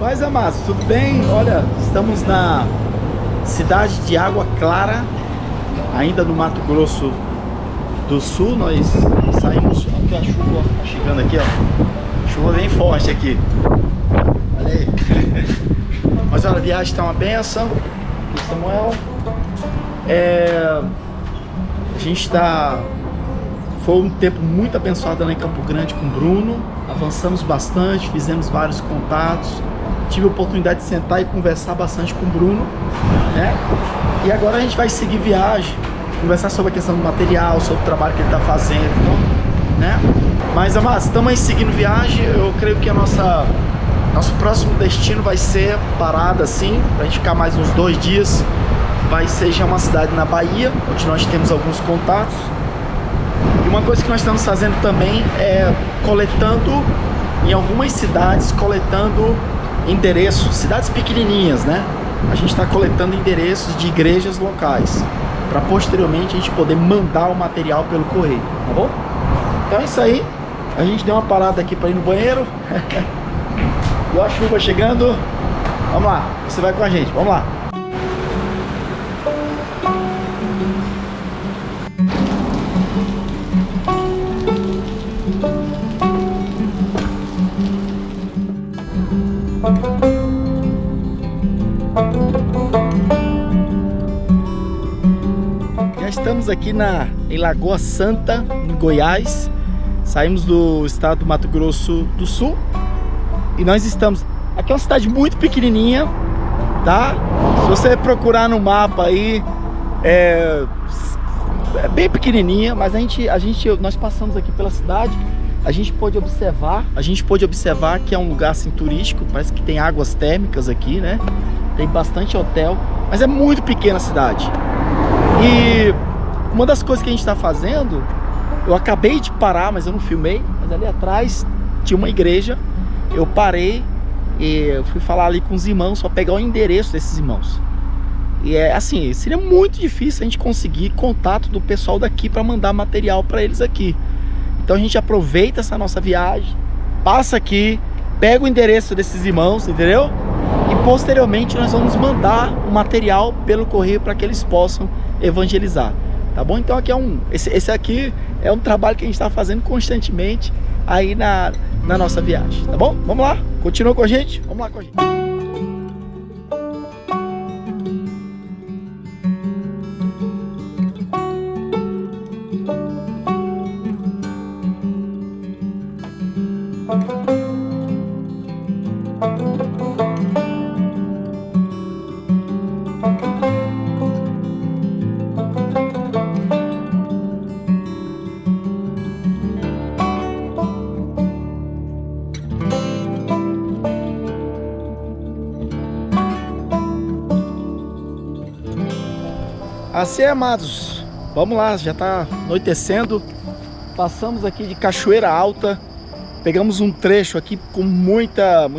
Paz, amados, tudo bem? Olha, estamos na cidade de Água Clara, ainda no Mato Grosso do Sul. Nós saímos, aqui a chuva tá chegando aqui, ó. Chuva bem forte aqui. Olha aí. Mas olha, a viagem está uma benção. Samuel, a gente está... Foi um tempo muito abençoado lá em Campo Grande com o Bruno. Avançamos bastante, fizemos vários contatos. Tive a oportunidade de sentar e conversar bastante com o Bruno, né? E agora a gente vai seguir viagem, conversar sobre a questão do material, sobre o trabalho que ele está fazendo, então, né? Mas, amados, estamos aí seguindo viagem. Eu creio que nosso próximo destino vai ser parada, assim, para a gente ficar mais uns 2 dias. Vai ser já uma cidade na Bahia, onde nós temos alguns contatos. E uma coisa que nós estamos fazendo também é coletando em algumas cidades, coletando endereços, cidades pequenininhas, né? A gente está coletando endereços de igrejas locais, para posteriormente a gente poder mandar o material pelo correio, tá bom? Então é isso aí. A gente deu uma parada aqui para ir no banheiro. E a chuva chegando. Vamos lá, você vai com a gente, vamos lá. Já estamos aqui em Lagoa Santa, em Goiás. Saímos do estado do Mato Grosso do Sul e nós estamos... Aqui é uma cidade muito pequenininha, tá? Se você procurar no mapa aí, é bem pequenininha, mas nós passamos aqui pela cidade. A gente pôde observar que é um lugar assim turístico, parece que tem águas térmicas aqui, né? Tem bastante hotel, mas é muito pequena a cidade. E uma das coisas que a gente está fazendo, eu acabei de parar, mas eu não filmei, mas ali atrás tinha uma igreja. Eu parei e eu fui falar ali com os irmãos, só pegar o endereço desses irmãos. E é assim, seria muito difícil a gente conseguir contato do pessoal daqui para mandar material para eles aqui. Então a gente aproveita essa nossa viagem, passa aqui, pega o endereço desses irmãos, entendeu? E posteriormente nós vamos mandar o material pelo correio para que eles possam evangelizar, tá bom? Então aqui esse aqui é um trabalho que a gente está fazendo constantemente aí na nossa viagem, tá bom? Vamos lá, continua com a gente, vamos lá com a gente. Assim, amados, vamos lá, já está anoitecendo. Passamos aqui de Cachoeira Alta, pegamos um trecho aqui com muita,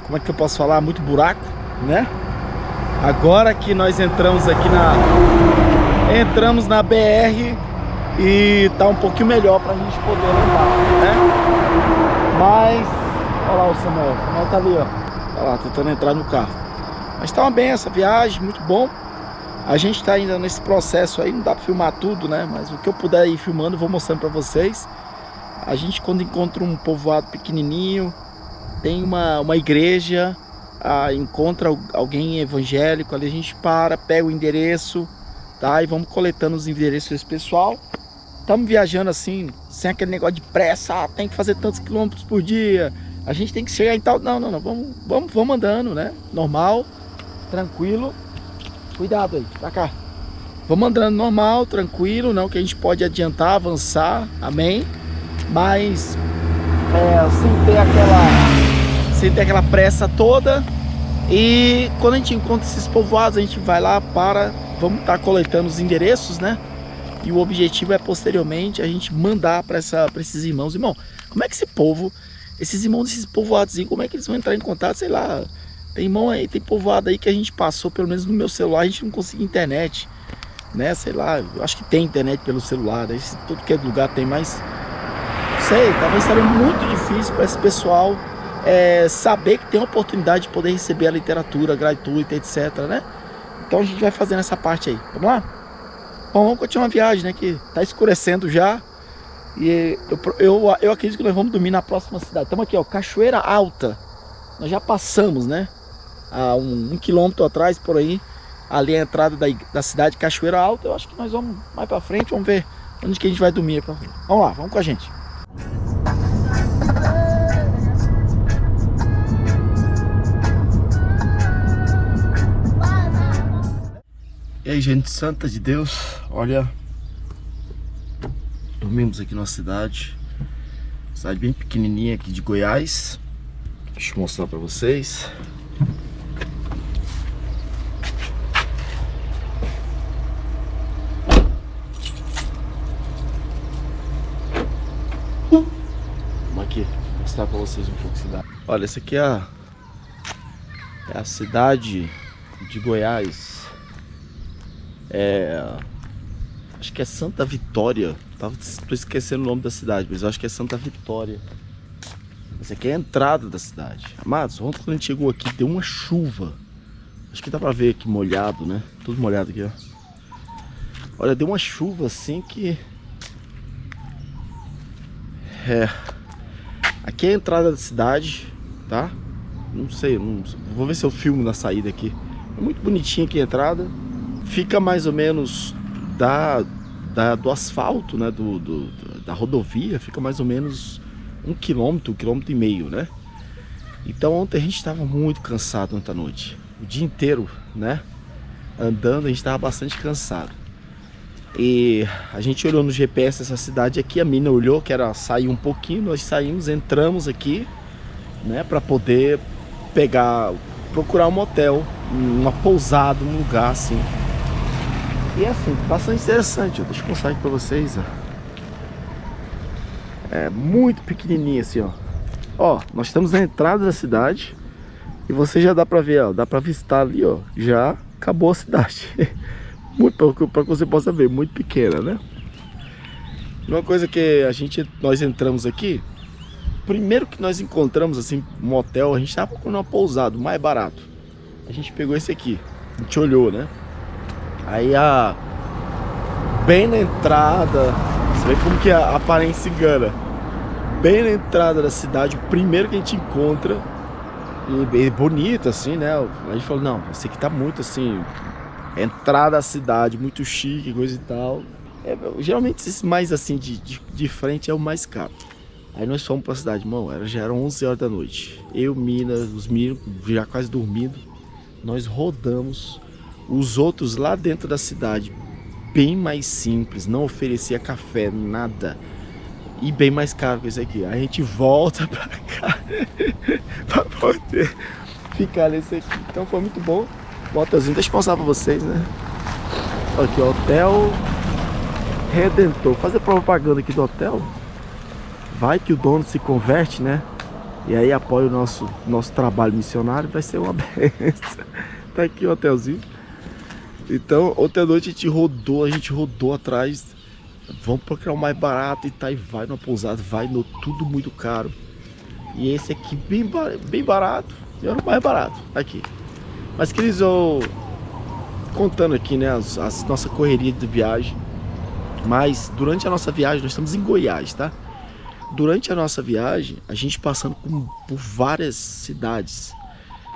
como é que eu posso falar, muito buraco, né? Agora que nós entramos aqui na BR e tá um pouquinho melhor para a gente poder andar, né? Mas, olha lá o Samuel tá ali, ó, olha lá, tentando entrar no carro. Mas tá uma bem essa viagem, muito bom. A gente está ainda nesse processo aí, não dá para filmar tudo, né? Mas o que eu puder ir filmando, eu vou mostrando para vocês. A gente, quando encontra um povoado pequenininho, tem uma igreja, encontra alguém evangélico, ali a gente pega o endereço, tá? E vamos coletando os endereços desse pessoal. Estamos viajando assim, sem aquele negócio de pressa, tem que fazer tantos quilômetros por dia, a gente tem que chegar em tal... Não, vamos andando, né? Normal, tranquilo. Cuidado aí, pra cá. Vamos andando normal, tranquilo, não que a gente pode adiantar, avançar, amém? Mas sem ter aquela pressa toda. E quando a gente encontra esses povoados, a gente vai lá vamos estar coletando os endereços, né? E o objetivo é posteriormente a gente mandar para esses irmãos. Irmão, como é que esses irmãos desses povoados, como é que eles vão entrar em contato, sei lá? Tem irmão aí, tem povoado aí que a gente passou, pelo menos no meu celular, a gente não conseguia internet, né? Sei lá, eu acho que tem internet pelo celular, né? Todo que é lugar tem, mas não sei, talvez seja muito difícil para esse pessoal saber que tem a oportunidade de poder receber a literatura gratuita, etc, né? Então a gente vai fazendo essa parte aí. Vamos lá? Bom, vamos continuar a viagem, né? Que tá escurecendo já. E eu acredito que nós vamos dormir na próxima cidade. Estamos aqui, ó, Cachoeira Alta. Nós já passamos, né? Há um quilômetro atrás, por aí. Ali é a entrada da cidade Cachoeira Alta. Eu acho que nós vamos mais pra frente, vamos ver onde que a gente vai dormir. Vamos lá, vamos com a gente. E aí, gente santa de Deus, olha, dormimos aqui numa cidade bem pequenininha aqui de Goiás. Deixa eu mostrar pra vocês. Vamos aqui mostrar pra vocês um pouco a cidade. Olha, essa aqui é a cidade de Goiás. Acho que é Santa Vitória. Tô esquecendo o nome da cidade, mas eu acho que é Santa Vitória. Essa aqui é a entrada da cidade. Amados, ontem quando a gente chegou aqui deu uma chuva. Acho que dá pra ver aqui molhado, né? Tudo molhado aqui, ó. Olha, deu uma chuva assim que... Aqui é a entrada da cidade, tá? Não sei, vou ver se eu filmo na saída aqui. É muito bonitinha aqui a entrada. Fica mais ou menos do asfalto, né, da rodovia, fica mais ou menos 1 quilômetro, 1,5 quilômetro, né? Então ontem a gente estava muito cansado ontem à noite. O dia inteiro, né? Andando, a gente estava bastante cansado. E a gente olhou no GPS essa cidade aqui, a mina olhou que era sair um pouquinho, nós saímos, entramos aqui, né, para poder procurar um motel, uma pousada, um lugar assim. E é assim, bastante interessante, ó. Deixa eu mostrar aqui pra vocês, ó. É muito pequenininho assim, ó. Ó, nós estamos na entrada da cidade. E você já dá pra ver, ó. Dá pra avistar ali, ó. Já acabou a cidade. Muito, pra que você possa ver, muito pequena, né? Uma coisa que nós entramos aqui. Primeiro que nós encontramos, assim, um hotel. A gente tava procurando uma pousada, mais barato. A gente pegou esse aqui. A gente olhou, né? Aí bem na entrada, você vê como que a aparência engana. Bem na entrada da cidade, o primeiro que a gente encontra, e bonito assim, né? A gente falou, não, esse aqui tá muito assim, entrada da cidade, muito chique, coisa e tal. Geralmente esse mais assim, de frente é o mais caro. Aí nós fomos pra cidade, irmão, já eram 11 horas da noite. Eu, Mina, os meninos já quase dormindo. Nós rodamos. Os outros lá dentro da cidade, bem mais simples, não oferecia café, nada. E bem mais caro que esse aqui. A gente volta pra cá pra poder ficar nesse aqui. Então foi muito bom. O hotelzinho, deixa eu mostrar pra vocês, né? Aqui, Hotel Redentor. Fazer propaganda aqui do hotel. Vai que o dono se converte, né? E aí apoia o nosso trabalho missionário. Vai ser uma benção. Tá aqui o hotelzinho. Então, ontem à noite a gente rodou atrás. Vamos procurar o mais barato e tá, e vai numa pousada, vai no tudo muito caro. E esse aqui bem barato, e era o mais barato, aqui. Mas queridos, eu contando aqui, né, as nossa correria de viagem. Mas durante a nossa viagem, nós estamos em Goiás, tá? Durante a nossa viagem, a gente passando por várias cidades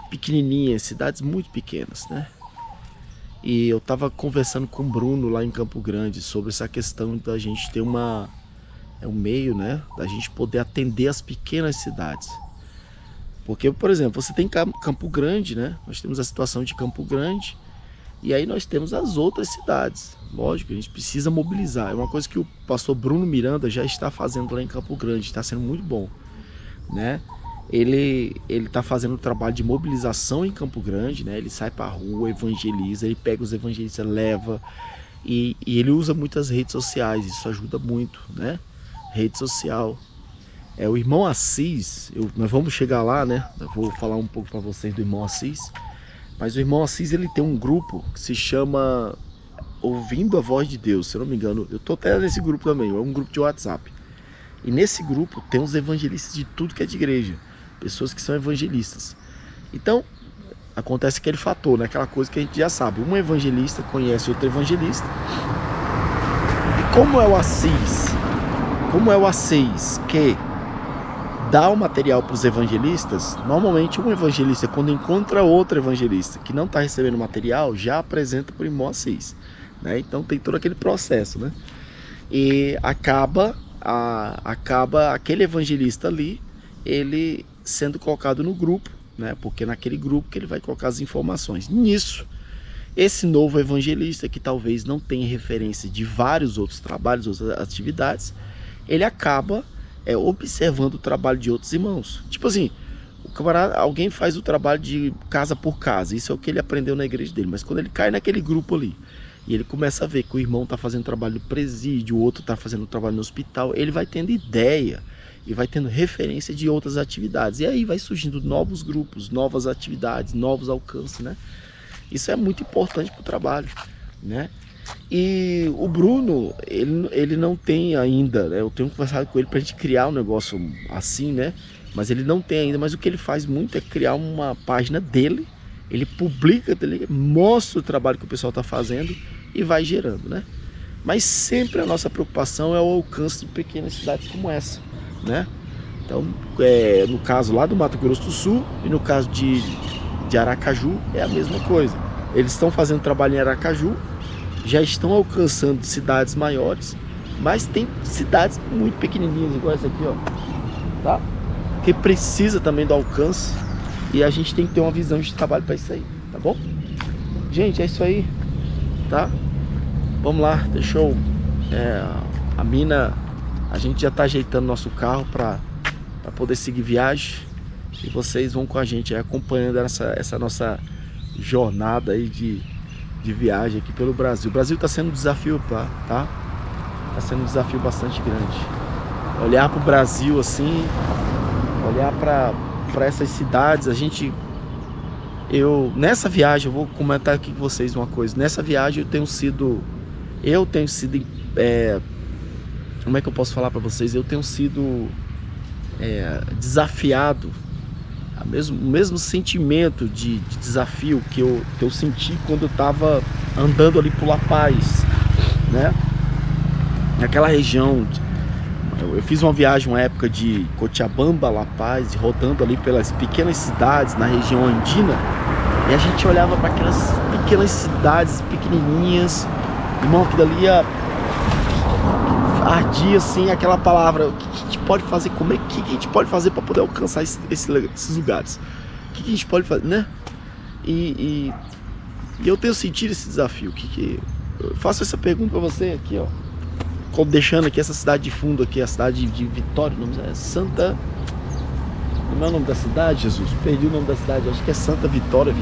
pequenininhas, cidades muito pequenas, né? E eu tava conversando com o Bruno lá em Campo Grande sobre essa questão da gente ter um meio, né, da gente poder atender as pequenas cidades. Porque, por exemplo, você tem Campo Grande, né? Nós temos a situação de Campo Grande e aí nós temos as outras cidades. Lógico, a gente precisa mobilizar. É uma coisa que o pastor Bruno Miranda já está fazendo lá em Campo Grande, está sendo muito bom, né? Ele tá fazendo um trabalho de mobilização em Campo Grande, né? Ele sai pra rua, evangeliza, ele pega os evangelistas, leva e ele usa muitas redes sociais, isso ajuda muito, né? Rede social. O irmão Assis, nós vamos chegar lá, né? Eu vou falar um pouco para vocês do irmão Assis. Mas o irmão Assis, ele tem um grupo que se chama Ouvindo a Voz de Deus, se eu não me engano. Eu tô até nesse grupo também, é um grupo de WhatsApp. E nesse grupo tem uns evangelistas de tudo que é de igreja. pessoas que são evangelistas. Então, acontece aquele fator, né? Aquela coisa que a gente já sabe, um evangelista conhece outro evangelista. E como é o Assis que dá o material para os evangelistas, normalmente um evangelista, quando encontra outro evangelista que não está recebendo material, já apresenta para o irmão Assis, né? Então tem todo aquele processo, né? E acaba aquele evangelista ali, ele sendo colocado no grupo, né? Porque é naquele grupo que ele vai colocar as informações. Nisso, esse novo evangelista, que talvez não tenha referência de vários outros trabalhos, outras atividades, ele acaba observando o trabalho de outros irmãos. Tipo assim, o camarada, alguém faz o trabalho de casa por casa, isso é o que ele aprendeu na igreja dele, mas quando ele cai naquele grupo ali, e ele começa a ver que o irmão está fazendo trabalho no presídio, o outro está fazendo trabalho no hospital, ele vai tendo ideia e vai tendo referência de outras atividades. E aí vai surgindo novos grupos, novas atividades, novos alcances, né? Isso é muito importante para o trabalho, né? E o Bruno, ele não tem ainda, né? Eu tenho conversado com ele para a gente criar um negócio assim, né? Mas ele não tem ainda. Mas o que ele faz muito é criar uma página dele. Ele publica, mostra o trabalho que o pessoal está fazendo e vai gerando, né? Mas sempre a nossa preocupação é o alcance de pequenas cidades como essa, né? Então, no caso lá do Mato Grosso do Sul e no caso de Aracaju é a mesma coisa. Eles estão fazendo trabalho em Aracaju, já estão alcançando cidades maiores, mas tem cidades muito pequenininhas, igual essa aqui, ó, tá? Que precisa também do alcance, e a gente tem que ter uma visão de trabalho para isso aí, tá bom? Gente, é isso aí, tá? Vamos lá, deixa eu... a mina, a gente já tá ajeitando nosso carro para poder seguir viagem, e vocês vão com a gente aí, acompanhando essa nossa jornada aí de viagem aqui pelo Brasil. O Brasil está sendo um desafio, tá? Está sendo um desafio bastante grande. Olhar para o Brasil assim, olhar para essas cidades, nessa viagem, eu vou comentar aqui com vocês uma coisa. Nessa viagem eu tenho sido, como é que eu posso falar para vocês? Eu tenho sido desafiado. O mesmo sentimento de desafio que eu senti quando eu estava andando ali por La Paz, né? Naquela região, eu fiz uma viagem uma época de Cochabamba, La Paz, rodando ali pelas pequenas cidades na região andina, e a gente olhava para aquelas pequenas cidades pequenininhas, irmão, aquilo ali ardia assim aquela palavra. O que a gente pode fazer? O que a gente pode fazer para poder alcançar esses lugares? O que a gente pode fazer, né? E eu tenho sentido esse desafio. Eu faço essa pergunta para você aqui, ó. Deixando aqui essa cidade de fundo aqui, a cidade de Vitória, o nome é Santa... Como é o nome da cidade, Jesus? Perdi o nome da cidade, acho que é Santa Vitória,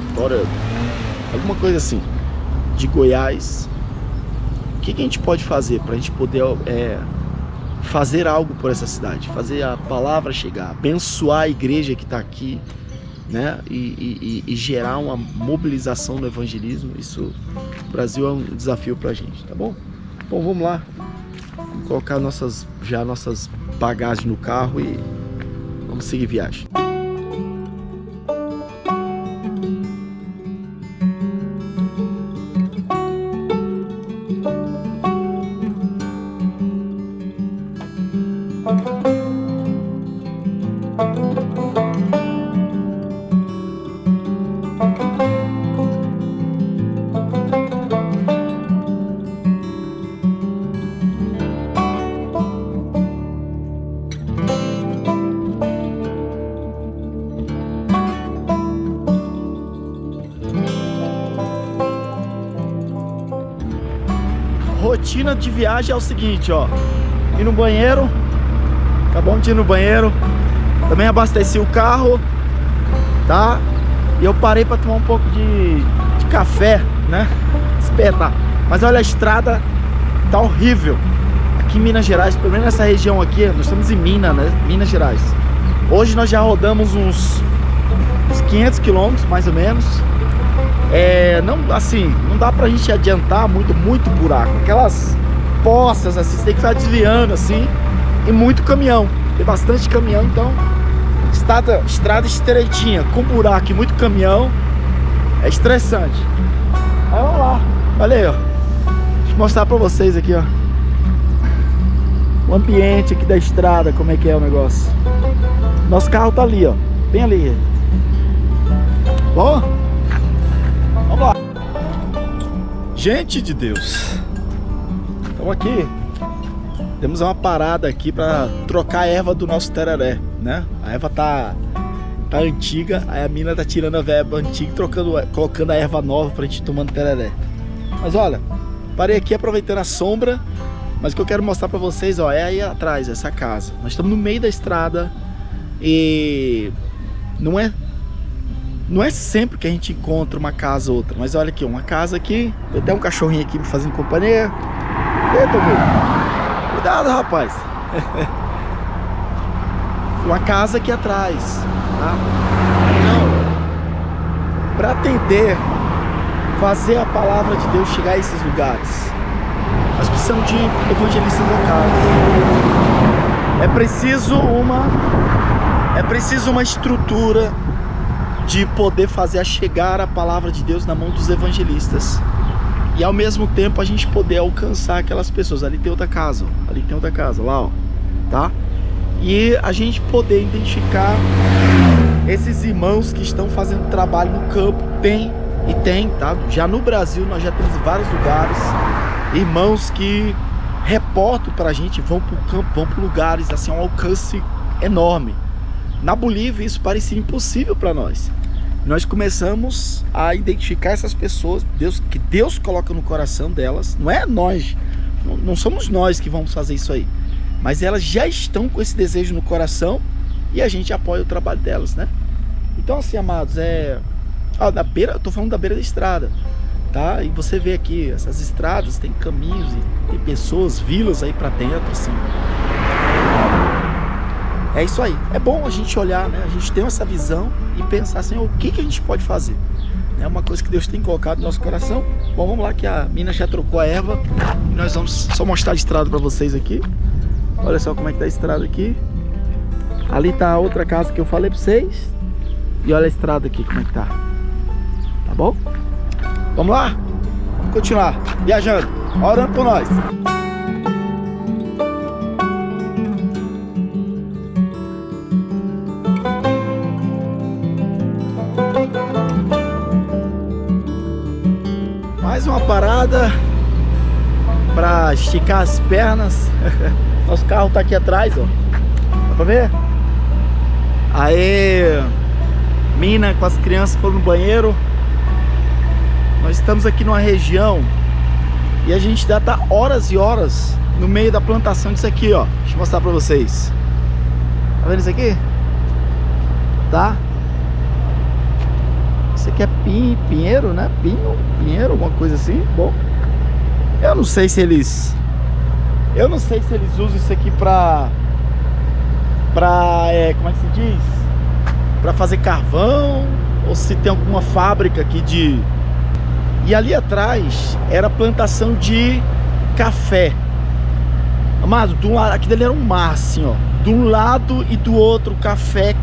alguma coisa assim, de Goiás. O que a gente pode fazer para a gente poder fazer algo por essa cidade, fazer a palavra chegar, abençoar a igreja que está aqui, né? E gerar uma mobilização no evangelismo? Isso, o Brasil é um desafio para a gente, tá bom? Bom, vamos lá, vamos colocar nossas bagagens no carro e vamos seguir viagem. Rotina de viagem é o seguinte, ó: ir no banheiro, acabamos de ir no banheiro, também abasteci o carro, tá? E eu parei para tomar um pouco de café, né? Espetar. Mas olha, a estrada tá horrível aqui em Minas Gerais, pelo menos nessa região aqui. Nós estamos em Minas, né? Minas Gerais. Hoje nós já rodamos uns 500 quilômetros, mais ou menos. Não dá pra gente adiantar muito buraco. Aquelas poças assim, você tem que ficar desviando assim. E muito caminhão. Tem bastante caminhão, então Estrada estreitinha, com buraco e muito caminhão, é estressante. Aí vamos lá, olha aí, ó. Deixa eu mostrar pra vocês aqui, ó. O ambiente aqui da estrada, como é que é o negócio. Nosso carro tá ali, ó, bem ali. Bom, vamos lá. Gente de Deus, estamos aqui. Temos uma parada aqui para trocar a erva do nosso tereré, né? A erva tá antiga, aí a mina tá tirando a erva antiga e colocando a erva nova pra gente tomando tereré. Mas olha, parei aqui aproveitando a sombra, mas o que eu quero mostrar pra vocês, ó, é aí atrás, essa casa. Nós estamos no meio da estrada e não é sempre que a gente encontra uma casa ou outra, mas olha aqui, uma casa aqui, tem até um cachorrinho aqui me fazendo companhia. Eita, meu. Cuidado, rapaz. Uma casa aqui atrás, tá? Então, para atender, fazer a palavra de Deus chegar a esses lugares, nós precisamos de evangelistas locais. É preciso uma estrutura de poder fazer chegar a palavra de Deus na mão dos evangelistas. E ao mesmo tempo a gente poder alcançar aquelas pessoas. Ali tem outra casa, ó. Ali tem outra casa, lá, ó, tá? E a gente poder identificar esses irmãos que estão fazendo trabalho no campo. Tem, tá? Já no Brasil nós já temos vários lugares, irmãos que reportam pra gente, vão pro campo, vão para lugares assim, um alcance enorme. Na Bolívia isso parecia impossível para nós. Nós começamos a identificar essas pessoas, que Deus coloca no coração delas. Não é nós, não somos nós que vamos fazer isso aí, mas elas já estão com esse desejo no coração e a gente apoia o trabalho delas, né? Então assim, amados, na beira, eu tô falando da beira da estrada, tá? E você vê aqui, essas estradas, tem caminhos e tem pessoas, vilas aí para dentro, assim. É isso aí, é bom a gente olhar, né? A gente ter essa visão e pensar assim, o que a gente pode fazer? É uma coisa que Deus tem colocado no nosso coração. Bom, vamos lá que a mina já trocou a erva e nós vamos só mostrar a estrada para vocês aqui. Olha só como é que tá a estrada aqui. Ali tá a outra casa que eu falei para vocês. E olha a estrada aqui como é que tá. Tá bom? Vamos lá? Vamos continuar viajando, orando por nós. Mais uma parada para esticar as pernas. Nosso carro tá aqui atrás, ó. Dá pra ver? Aí, mina com as crianças foram no banheiro. Nós estamos aqui numa região e a gente já tá horas e horas no meio da plantação disso aqui, ó. Deixa eu mostrar pra vocês. Tá vendo isso aqui? Tá? Isso aqui é pinheiro, né? Pinheiro, alguma coisa assim. Bom, eu não sei se eles usam isso aqui pra como é que se diz? Pra fazer carvão, ou se tem alguma fábrica aqui de... E ali atrás era plantação de café. Amado, aqui dali era um mar assim, ó. De um lado e do outro, café.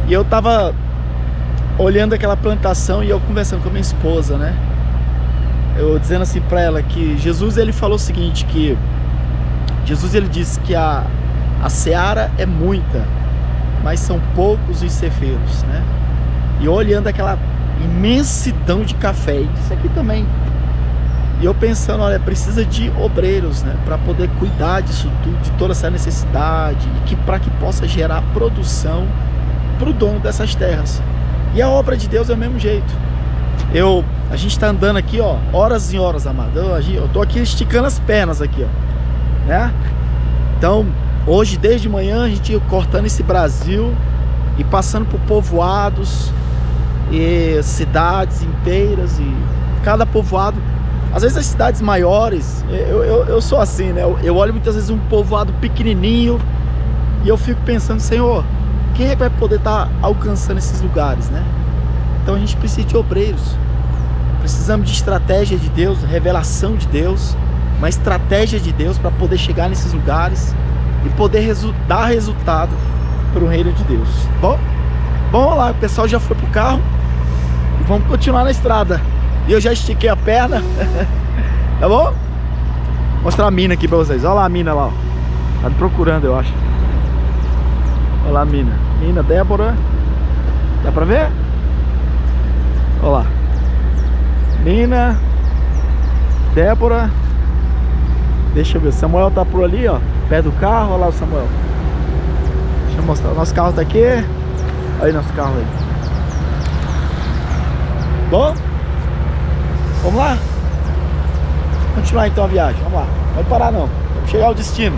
E eu tava olhando aquela plantação e eu conversando com a minha esposa, né? Eu dizendo assim pra ela que Jesus, ele falou o seguinte, que Jesus, ele disse que a seara é muita, mas são poucos os ceifeiros, né? E eu olhando aquela imensidão de café, e isso aqui também. E eu pensando, olha, precisa de obreiros, né? Para poder cuidar disso tudo, de toda essa necessidade, e para que possa gerar produção para o dono dessas terras. E a obra de Deus é do mesmo jeito. A gente está andando aqui, ó, horas e horas, amado. Eu tô aqui esticando as pernas aqui, ó, né? Então, hoje, desde manhã, a gente cortando esse Brasil e passando por povoados e cidades inteiras, e cada povoado, às vezes as cidades maiores, eu sou assim, né? Eu olho muitas vezes um povoado pequenininho e eu fico pensando, Senhor, quem é que vai poder estar alcançando esses lugares, né? Então a gente precisa de obreiros, precisamos de estratégia de Deus, revelação de Deus, uma estratégia de Deus para poder chegar nesses lugares e poder dar resultado para o reino de Deus. Bom, vamos lá, o pessoal já foi pro carro e vamos continuar na estrada. E eu já estiquei a perna, tá bom? Vou mostrar a mina aqui para vocês. Olha lá a mina lá, ó. Tá me procurando, eu acho. Olha lá a mina. Mina Débora. Dá pra ver? Olha lá. Mina Débora. Deixa eu ver. O Samuel tá por ali, ó. Perto do carro. Olha lá o Samuel. Deixa eu mostrar. O nosso carro tá aqui. Aí nosso carro aí. Bom? Vamos lá? Continuar então a viagem. Vamos lá. Não vai parar não. Vamos chegar ao destino.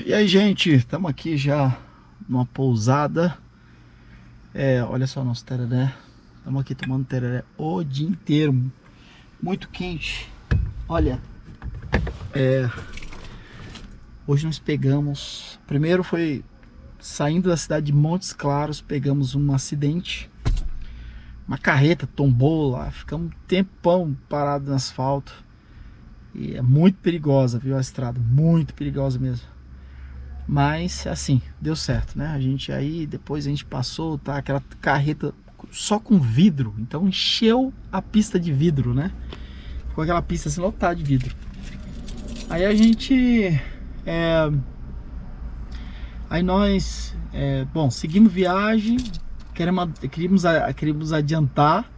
E aí, gente, estamos aqui já numa pousada. Olha só o nosso tereré. Estamos aqui tomando tereré o dia inteiro. Muito quente. Olha, hoje nós pegamos... Primeiro foi saindo da cidade de Montes Claros, pegamos um acidente. Uma carreta tombou lá, ficamos um tempão parado no asfalto. E é muito perigosa, viu, a estrada, muito perigosa mesmo. Mas assim, deu certo, né? A gente aí, depois a gente passou, tá? Aquela carreta só com vidro, então encheu a pista de vidro, né? Ficou aquela pista assim lotada de vidro. Aí a gente... Aí nós, bom, seguimos viagem, queríamos adiantar.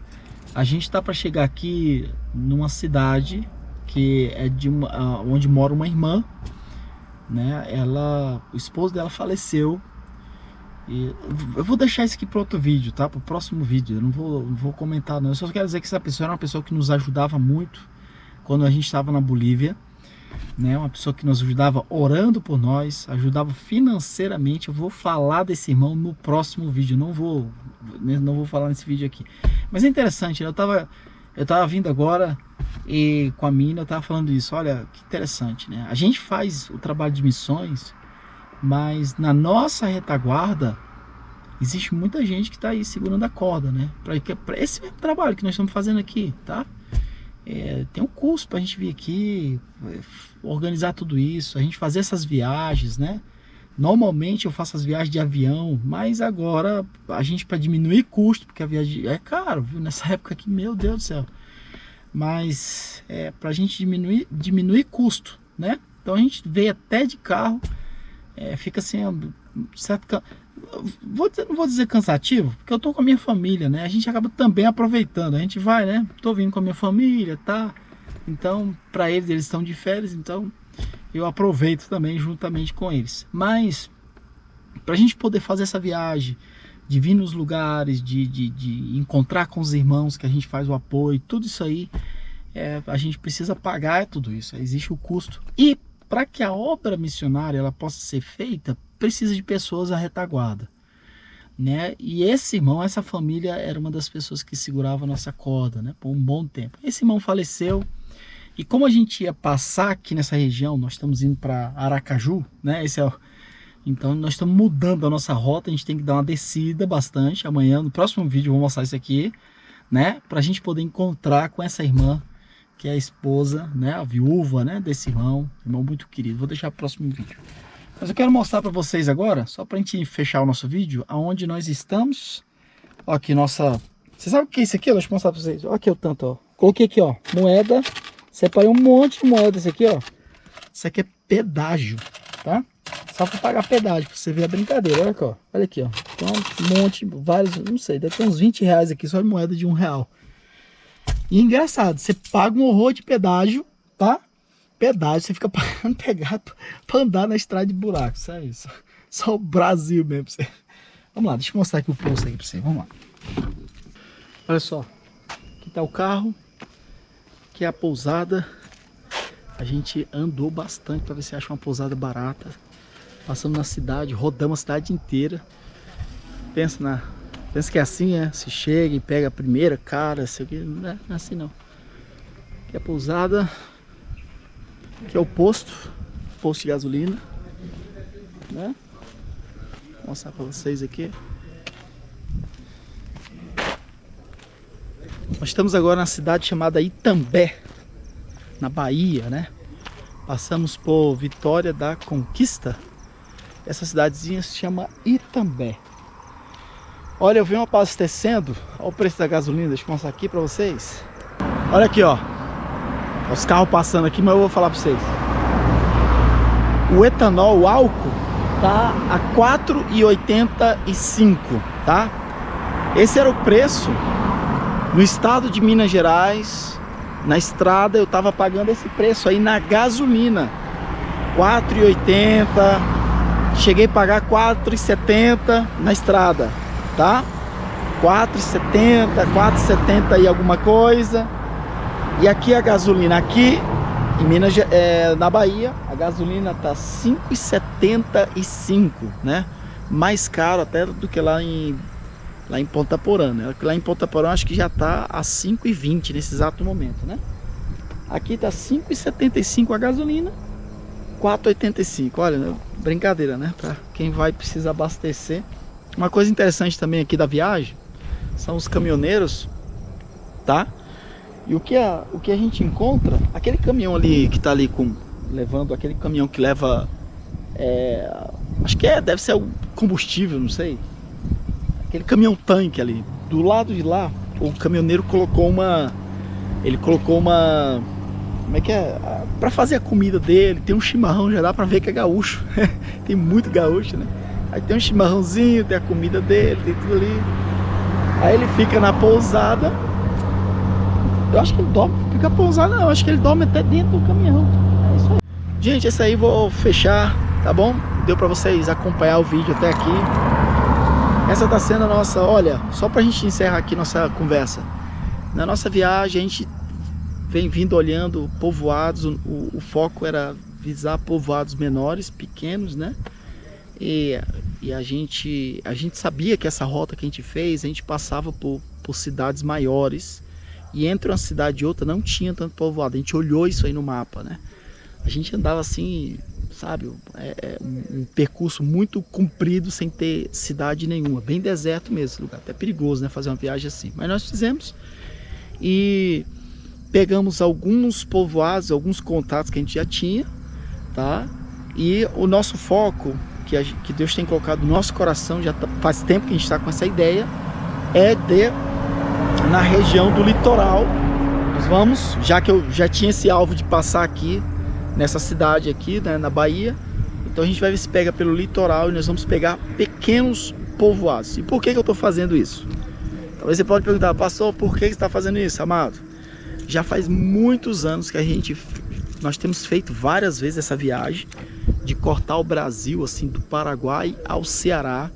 A gente tá para chegar aqui numa cidade que é onde mora uma irmã, né? O esposo dela faleceu. E eu vou deixar isso aqui para outro vídeo, tá? Para o próximo vídeo. Eu não vou comentar não. Eu só quero dizer que essa pessoa era uma pessoa que nos ajudava muito quando a gente estava na Bolívia, né? Uma pessoa que nos ajudava orando por nós, ajudava financeiramente. Eu vou falar desse irmão no próximo vídeo. Não vou falar nesse vídeo aqui. Mas é interessante, né? Eu tava vindo agora e com a mina eu tava falando isso. Olha que interessante, né? A gente faz o trabalho de missões, mas na nossa retaguarda existe muita gente que está aí segurando a corda, né? Para esse mesmo trabalho que nós estamos fazendo aqui, tá? Tem um custo para a gente vir aqui, organizar tudo isso, a gente fazer essas viagens, né? Normalmente eu faço as viagens de avião, mas agora a gente, para diminuir custo, porque a viagem é caro, viu? Nessa época aqui, meu Deus do céu. Mas para a gente diminuir custo, né? Então a gente veio até de carro. Fica assim, certo, não vou dizer cansativo, porque eu tô com a minha família, né? A gente acaba também aproveitando, a gente vai, né? Tô vindo com a minha família, tá? Então, para eles estão de férias, então eu aproveito também juntamente com eles. Mas, pra gente poder fazer essa viagem, de vir nos lugares, de encontrar com os irmãos que a gente faz o apoio, tudo isso aí, a gente precisa pagar tudo isso, existe o custo. E para que a obra missionária ela possa ser feita, precisa de pessoas à retaguarda, né? E esse irmão, essa família era uma das pessoas que segurava a nossa corda, né? Por um bom tempo. Esse irmão faleceu e como a gente ia passar aqui nessa região, nós estamos indo para Aracaju, né? Então nós estamos mudando a nossa rota, a gente tem que dar uma descida bastante. Amanhã, no próximo vídeo, eu vou mostrar isso aqui, né? Para a gente poder encontrar com essa irmã, que é a esposa, né, a viúva, né, desse irmão muito querido. Vou deixar para o próximo vídeo. Mas eu quero mostrar para vocês agora, só para a gente fechar o nosso vídeo, aonde nós estamos. Ó, aqui nossa... Você sabe o que é isso aqui? Deixa eu mostrar para vocês. Olha aqui o tanto, ó. Coloquei aqui, ó, moeda. Separei um monte de moeda, esse aqui, ó. Isso aqui é pedágio, tá? Só para pagar pedágio, para você ver a brincadeira. Olha aqui, ó. Olha aqui, ó. Tem um monte, vários, não sei, deve ter uns 20 reais aqui, só de moeda de R$1. E engraçado, você paga um horror de pedágio, tá? Pedágio, você fica pagando pra andar na estrada de buraco, isso aí, só o Brasil mesmo. Pra você. Vamos lá, deixa eu mostrar aqui o posto aí pra você, vamos lá. Olha só, aqui tá o carro, aqui é a pousada. A gente andou bastante para ver se acha uma pousada barata. Passamos na cidade, rodamos a cidade inteira. Pensa Pensa que é assim, né? Se chega e pega a primeira, cara, sei o que. Não é assim não. Aqui é a pousada. Aqui é o posto de gasolina, né? Vou mostrar pra vocês aqui. Nós estamos agora na cidade chamada Itambé, na Bahia, né? Passamos por Vitória da Conquista. Essa cidadezinha se chama Itambé. Olha, eu venho abastecendo. Olha o preço da gasolina, deixa eu mostrar aqui pra vocês. Olha aqui, ó. Os carros passando aqui, mas eu vou falar pra vocês. O etanol, o álcool, tá a R$ 4,85, tá? Esse era o preço no estado de Minas Gerais. Na estrada eu tava pagando esse preço aí na gasolina. R$ 4,80. Cheguei a pagar R$ 4,70 na estrada, tá? R$ 4,70, R$ 4,70 e alguma coisa. E aqui a gasolina, aqui em Minas, na Bahia, a gasolina tá R$ 5,75, né? Mais caro até do que lá em Ponta Porã, né? Lá em Ponta Porã acho que já tá a R$ 5,20 nesse exato momento, né? Aqui tá R$ 5,75 a gasolina, R$ 4,85. Olha, brincadeira, né? Para quem vai precisar abastecer. Uma coisa interessante também aqui da viagem são os caminhoneiros, tá? E o que a gente encontra, aquele caminhão ali que tá ali levando, aquele caminhão que leva, acho que deve ser o combustível, não sei. Aquele caminhão tanque ali, do lado de lá, o caminhoneiro colocou uma, como é que é? Pra fazer a comida dele, tem um chimarrão, já dá pra ver que é gaúcho, tem muito gaúcho, né? Aí tem um chimarrãozinho, tem a comida dele, tem tudo ali. Aí ele fica na pousada. Eu acho que ele dorme, fica pousado, não, eu acho que ele dorme até dentro do caminhão. É isso aí. Gente, esse aí vou fechar, tá bom? Deu pra vocês acompanhar o vídeo até aqui. Essa tá sendo a nossa, olha, só pra gente encerrar aqui nossa conversa. Na nossa viagem a gente vem vindo olhando povoados, o foco era visar povoados menores, pequenos, né? E a gente sabia que essa rota que a gente fez, a gente passava por cidades maiores. E entre uma cidade e outra não tinha tanto povoado. A gente olhou isso aí no mapa, né? A gente andava assim, sabe? Um percurso muito comprido sem ter cidade nenhuma. Bem deserto mesmo esse lugar. Até perigoso, né? Fazer uma viagem assim. Mas nós fizemos. E pegamos alguns povoados, alguns contatos que a gente já tinha, tá? E o nosso foco, que Deus tem colocado no nosso coração, já faz tempo que a gente está com essa ideia, na região do litoral. Nós vamos, já que eu já tinha esse alvo de passar aqui nessa cidade aqui, né, na Bahia, então a gente vai ver se pega pelo litoral e nós vamos pegar pequenos povoados. E por que eu estou fazendo isso? Talvez você pode perguntar, pastor, por que você está fazendo isso, amado? Já faz muitos anos que nós temos feito várias vezes essa viagem de cortar o Brasil, assim, do Paraguai ao Ceará.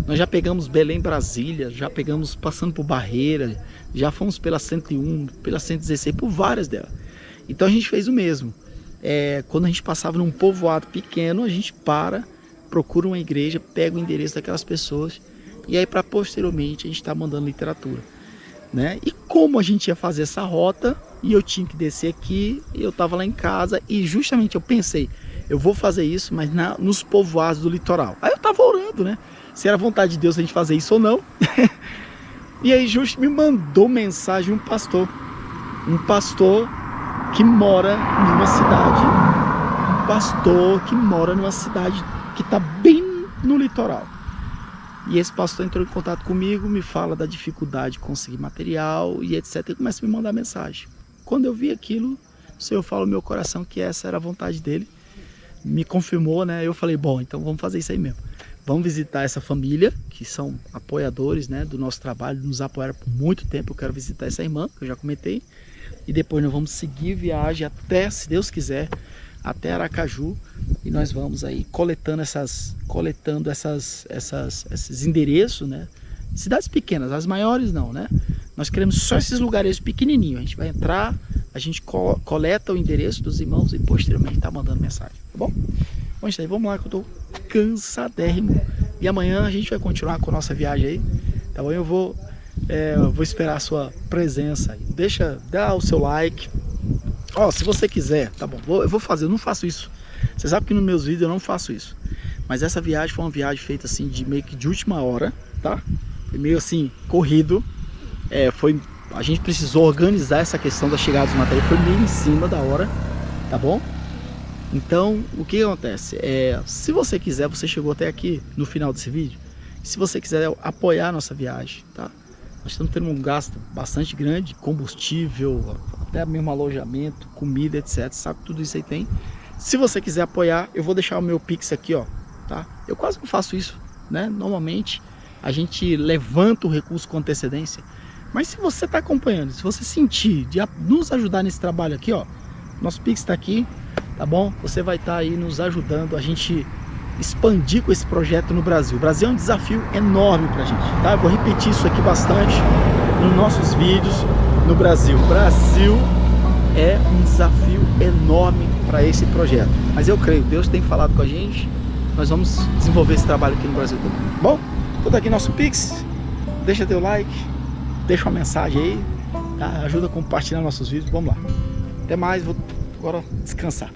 Nós já pegamos Belém, Brasília, já pegamos passando por Barreira, já fomos pela 101, pela 116, por várias delas. Então a gente fez o mesmo. Quando a gente passava num povoado pequeno, a gente procura uma igreja, pega o endereço daquelas pessoas e aí para posteriormente a gente está mandando literatura, né? E como a gente ia fazer essa rota e eu tinha que descer aqui, eu estava lá em casa e justamente eu pensei, eu vou fazer isso, mas nos povoados do litoral. Aí eu estava orando, né? Se era vontade de Deus a gente fazer isso ou não. E aí justo me mandou mensagem um pastor que mora numa cidade, que está bem no litoral. E esse pastor entrou em contato comigo, me fala da dificuldade de conseguir material e etc. E começa a me mandar mensagem. Quando eu vi aquilo, o Senhor falou no meu coração que essa era a vontade dele. Me confirmou, né? Eu falei, bom, então vamos fazer isso aí mesmo. Vamos visitar essa família, que são apoiadores, né, do nosso trabalho, nos apoiaram por muito tempo. Eu quero visitar essa irmã, que eu já comentei. E depois nós vamos seguir viagem até, se Deus quiser, até Aracaju. E nós vamos aí coletando esses endereços, né? Cidades pequenas, as maiores não, né? Nós queremos só esses lugares pequenininhos. A gente vai entrar, a gente coleta o endereço dos irmãos e posteriormente tá mandando mensagem, tá bom? Bom, gente, vamos lá que eu tô cansadérrimo. E amanhã a gente vai continuar com a nossa viagem aí. tá bom? Eu vou esperar a sua presença aí. Dá o seu like. Ó, se você quiser, tá bom, eu vou fazer, eu não faço isso. Você sabe que nos meus vídeos eu não faço isso. Mas essa viagem foi uma viagem feita assim, meio que de última hora, tá? Foi meio assim, corrido. A gente precisou organizar essa questão da chegada dos materiais, foi meio em cima da hora, tá bom? Então, o que acontece? Se você quiser, você chegou até aqui no final desse vídeo, se você quiser apoiar a nossa viagem, tá? Nós estamos tendo um gasto bastante grande, combustível, até mesmo alojamento, comida, etc. Sabe, tudo isso aí tem. Se você quiser apoiar, eu vou deixar o meu Pix aqui, ó, tá? Eu quase não faço isso, né? Normalmente a gente levanta o recurso com antecedência. Mas se você está acompanhando, se você sentir de nos ajudar nesse trabalho aqui, ó, nosso Pix está aqui, tá bom? Você vai estar aí nos ajudando a gente expandir com esse projeto no Brasil. O Brasil é um desafio enorme pra gente, tá? Eu vou repetir isso aqui bastante nos nossos vídeos no Brasil. O Brasil é um desafio enorme para esse projeto. Mas eu creio, Deus tem falado com a gente, nós vamos desenvolver esse trabalho aqui no Brasil também. Bom, todo aqui nosso Pix, deixa teu like, deixa uma mensagem aí, tá? Ajuda a compartilhar nossos vídeos, vamos lá. Até mais, vou agora descansar.